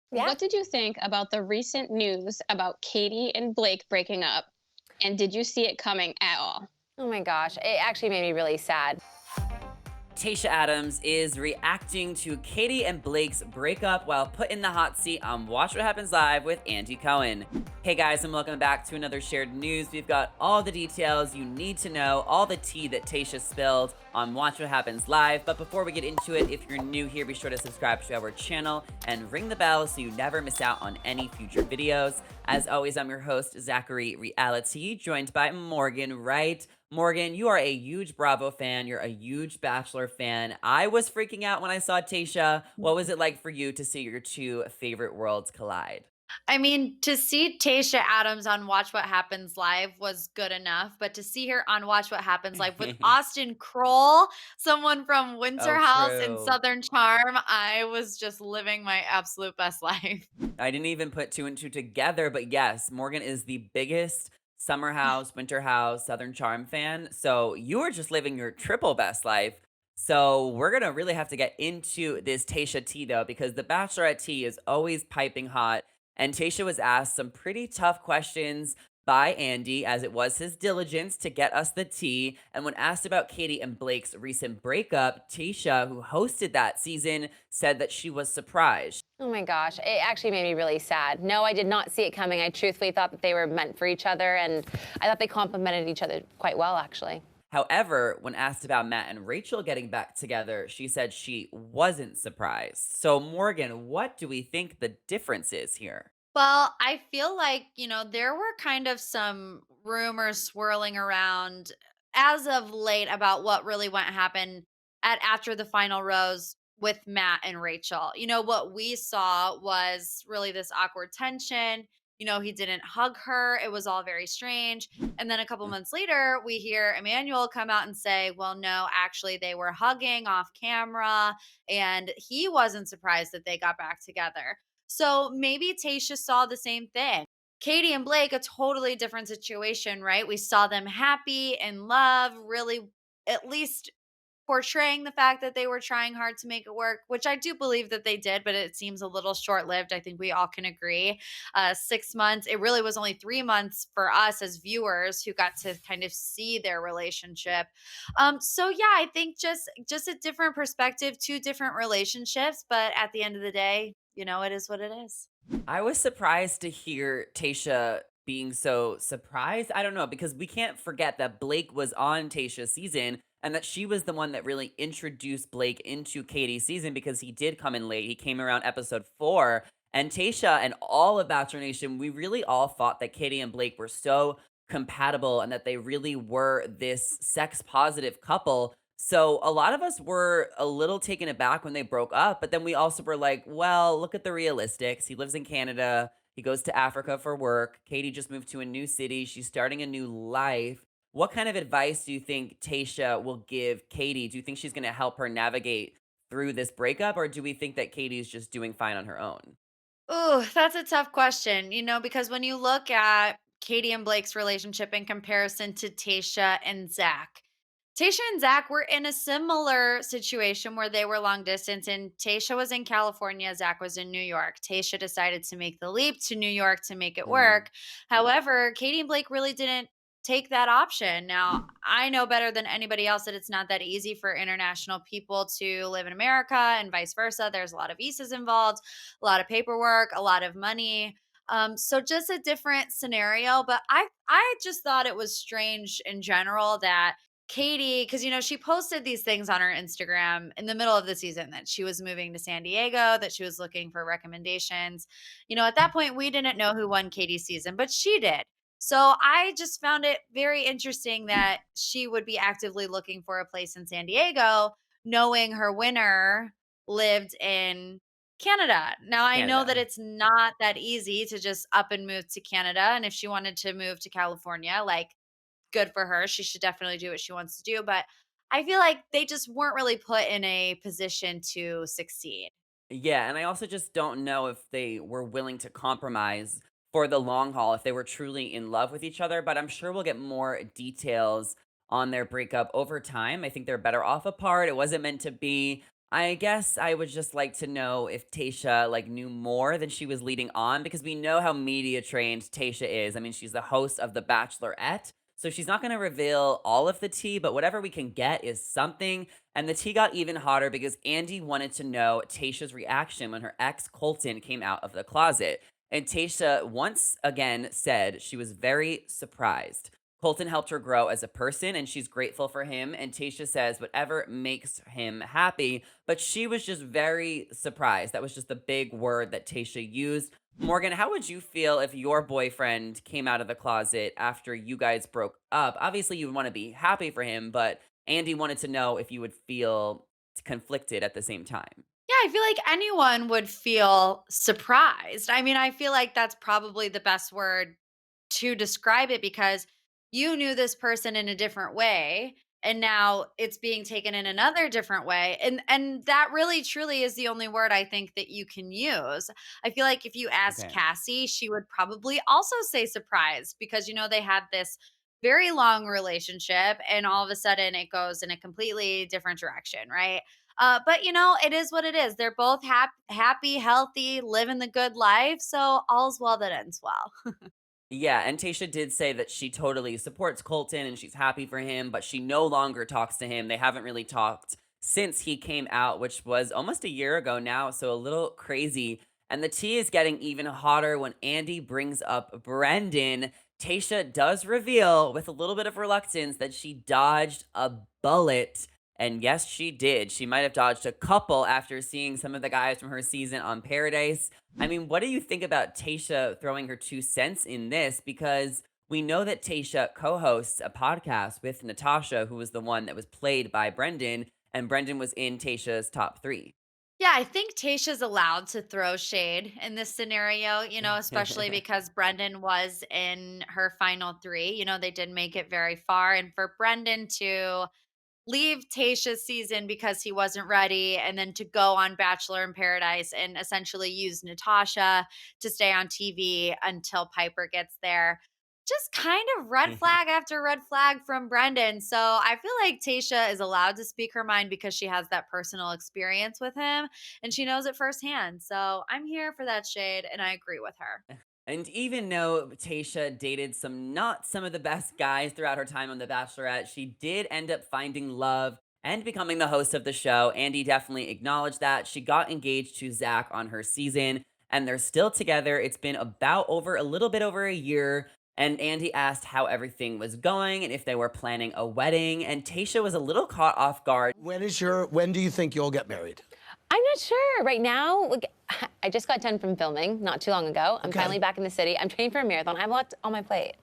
Yeah. What did you think about the recent news about Katie and Blake breaking up? And did you see it coming at all? Oh my gosh. It actually made me really sad. Tayshia Adams is reacting to Katie and Blake's breakup while put in the hot seat on Watch What Happens Live with Andy Cohen. Hey guys, and welcome back to another shared news. We've got all the details you need to know, all the tea that Tayshia spilled on Watch What Happens Live. But before we get into it, if you're new here, be sure to subscribe to our channel and ring the bell so you never miss out on any future videos. As always, I'm your host, Zachary Reality, joined by Morgan Wright. Morgan, you are a huge Bravo fan. You're a huge Bachelor fan. I was freaking out when I saw Tayshia. What was it like for you to see your two favorite worlds collide? I mean, to see Tayshia Adams on Watch What Happens Live was good enough, but to see her on Watch What Happens Live with Austin Kroll, someone from Winter Oh, House and true. Southern Charm, I was just living my absolute best life. I didn't even put two and two together, but yes, Morgan is the biggest Summer House, Winter House, Southern Charm fan. So you were just living your triple best life. So we're gonna really have to get into this Tayshia tea though, because the Bachelorette tea is always piping hot. And Tayshia was asked some pretty tough questions by Andy, as it was his diligence to get us the tea. And when asked about Katie and Blake's recent breakup, Tayshia, who hosted that season, said that she was surprised. Oh my gosh. It actually made me really sad. No, I did not see it coming. I truthfully thought that they were meant for each other, and I thought they complemented each other quite well, actually. However, when asked about Matt and Rachel getting back together, she said she wasn't surprised. So, Morgan, what do we think the difference is here? Well, I feel like, there were kind of some rumors swirling around as of late about what really went happen at after the final rose with Matt and Rachel. What we saw was really this awkward tension. He didn't hug her. It was all very strange. And then a couple months later, we hear Emmanuel come out and say, well, no, actually, they were hugging off camera. And he wasn't surprised that they got back together. So maybe Tayshia saw the same thing. Katie and Blake, a totally different situation, right? We saw them happy in love, really at least portraying the fact that they were trying hard to make it work, which I do believe that they did, but it seems a little short lived. I think we all can agree. 6 months, it really was only 3 months for us as viewers who got to kind of see their relationship. So yeah, I think just a different perspective, two different relationships, but at the end of the day, it is what it is. I was surprised to hear Tasha being so surprised. I don't know, because we can't forget that Blake was on Tasha's season and that she was the one that really introduced Blake into Katie's season because he did come in late. He came around episode 4. And Tasha and all of Bachelor Nation, we really all thought that Katie and Blake were so compatible and that they really were this sex positive couple. So a lot of us were a little taken aback when they broke up, but then we also were like, well, look at the realistics. He lives in Canada. He goes to Africa for work. Katie just moved to a new city. She's starting a new life. What kind of advice do you think Tasha will give Katie? Do you think she's going to help her navigate through this breakup, or do we think that Katie's just doing fine on her own? Oh, that's a tough question, because when you look at Katie and Blake's relationship in comparison to Tasha and Zach, Tasha and Zach were in a similar situation where they were long distance, and Tasha was in California, Zach was in New York. Tasha decided to make the leap to New York to make it Mm. work. However, Katie and Blake really didn't take that option. Now, I know better than anybody else that it's not that easy for international people to live in America and vice versa. There's a lot of visas involved, a lot of paperwork, a lot of money. So just a different scenario. But I just thought it was strange in general that Katie, because she posted these things on her Instagram in the middle of the season that she was moving to San Diego, that she was looking for recommendations. At that point, we didn't know who won Katie's season, but she did. So I just found it very interesting that she would be actively looking for a place in San Diego, knowing her winner lived in Canada. Now I know that Canada. it's not that easy to just up and move to Canada. And if she wanted to move to California, like, good for her. She should definitely do what she wants to do. But I feel like they just weren't really put in a position to succeed. Yeah, and I also just don't know if they were willing to compromise for the long haul, if they were truly in love with each other, but I'm sure we'll get more details on their breakup over time. I think they're better off apart. It wasn't meant to be. I guess I would just like to know if Tayshia like knew more than she was leading on because we know how media trained Tayshia is. I mean, she's the host of The Bachelorette, so she's not going to reveal all of the tea, but whatever we can get is something. And the tea got even hotter because Andy wanted to know Tayshia's reaction when her ex Colton came out of the closet. And Tayshia once again said she was very surprised. Colton helped her grow as a person and she's grateful for him. And Tayshia says whatever makes him happy, but she was just very surprised. That was just the big word that Tayshia used. Morgan, how would you feel if your boyfriend came out of the closet after you guys broke up? Obviously, you would want to be happy for him, but Andy wanted to know if you would feel conflicted at the same time. Yeah, I feel like anyone would feel surprised. I mean, I feel like that's probably the best word to describe it because you knew this person in a different way and now it's being taken in another different way, and that really truly is the only word I think that you can use. I feel like if you asked Okay. Cassie, she would probably also say surprised because they had this very long relationship and all of a sudden it goes in a completely different direction, right? But it is what it is. They're both happy, healthy, living the good life. So all's well that ends well. Yeah, and Tasha did say that she totally supports Colton and she's happy for him, but she no longer talks to him. They haven't really talked since he came out, which was almost a year ago now, so a little crazy. And the tea is getting even hotter when Andy brings up Brendan. Tasha does reveal, with a little bit of reluctance, that she dodged a bullet. And yes, she did. She might have dodged a couple after seeing some of the guys from her season on Paradise. I mean, what do you think about Tayshia throwing her 2 cents in this? Because we know that Tayshia co-hosts a podcast with Natasha, who was the one that was played by Brendan, and Brendan was in Tayshia's top three. Yeah, I think Tasha's allowed to throw shade in this scenario, especially because Brendan was in her final three. They did make it very far. And for Brendan to leave Tayshia's season because he wasn't ready, and then to go on Bachelor in Paradise and essentially use Natasha to stay on TV until Piper gets there. Just kind of red flag after red flag from Brendan. So I feel like Tayshia is allowed to speak her mind because she has that personal experience with him and she knows it firsthand. So I'm here for that shade and I agree with her. And even though Tayshia dated not some of the best guys throughout her time on The Bachelorette, she did end up finding love and becoming the host of the show. Andy definitely acknowledged that. She got engaged to Zach on her season, and they're still together. It's been about a little bit over a year. And Andy asked how everything was going and if they were planning a wedding. And Tayshia was a little caught off guard. When do you think you'll get married? I'm not sure. Right now, like, I just got done from filming not too long ago. I'm Okay. finally back in the city. I'm training for a marathon. I have a lot on my plate.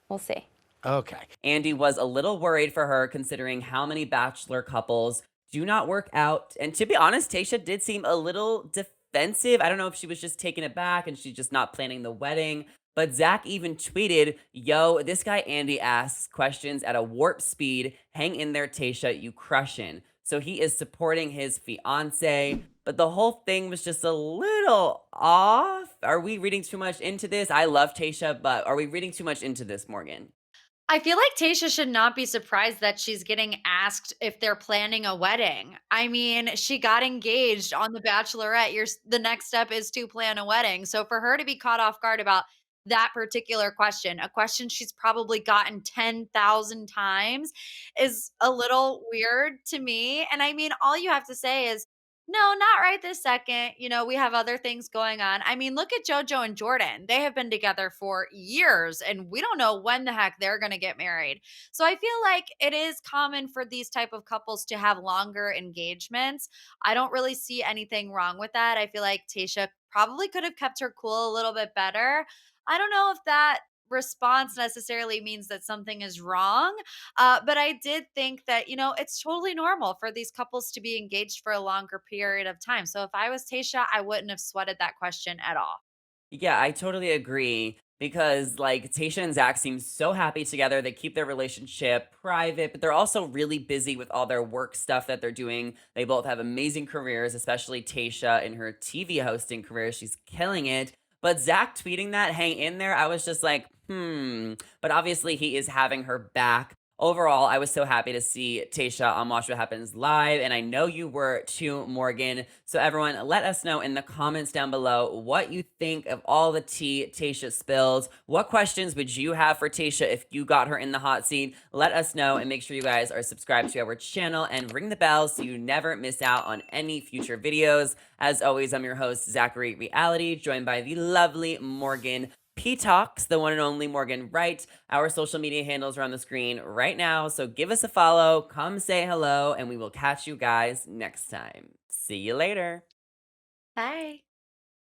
We'll see. Okay. Andy was a little worried for her considering how many Bachelor couples do not work out. And to be honest, Tayshia did seem a little defensive. I don't know if she was just taking it back and she's just not planning the wedding. But Zach even tweeted, "Yo, this guy Andy asks questions at a warp speed. Hang in there, Tayshia, you crushin'." So he is supporting his fiance. But the whole thing was just a little off. Are we reading too much into this? I love Tayshia, but are we reading too much into this, Morgan? I feel like Tayshia should not be surprised that she's getting asked if they're planning a wedding. I mean, she got engaged on The Bachelorette. The next step is to plan a wedding. So for her to be caught off guard about that particular question, a question she's probably gotten 10,000 times, is a little weird to me. And I mean, all you have to say is, no, not right this second. We have other things going on. I mean, look at JoJo and Jordan. They have been together for years and we don't know when the heck they're going to get married. So I feel like it is common for these type of couples to have longer engagements. I don't really see anything wrong with that. I feel like Tayshia probably could have kept her cool a little bit better. I don't know if that response necessarily means that something is wrong. But I did think that, it's totally normal for these couples to be engaged for a longer period of time. So if I was Tasha, I wouldn't have sweated that question at all. Yeah, I totally agree because like Tayshia and Zach seem so happy together. They keep their relationship private, but they're also really busy with all their work stuff that they're doing. They both have amazing careers, especially Tayshia in her TV hosting career. She's killing it. But Zach tweeting that, hang in there, I was just like, But obviously he is having her back Overall, I was so happy to see Tayshia on Watch What Happens Live, and I know you were too, Morgan. So everyone, let us know in the comments down below what you think of all the tea Tayshia spills. What questions would you have for Tayshia if you got her in the hot seat? Let us know, and make sure you guys are subscribed to our channel and ring the bell so you never miss out on any future videos. As always, I'm your host, Zachary Reality, joined by the lovely Morgan P Talks, the one and only Morgan Wright. Our social media handles are on the screen right now, so give us a follow, come say hello, and we will catch you guys next time. See you later. Bye.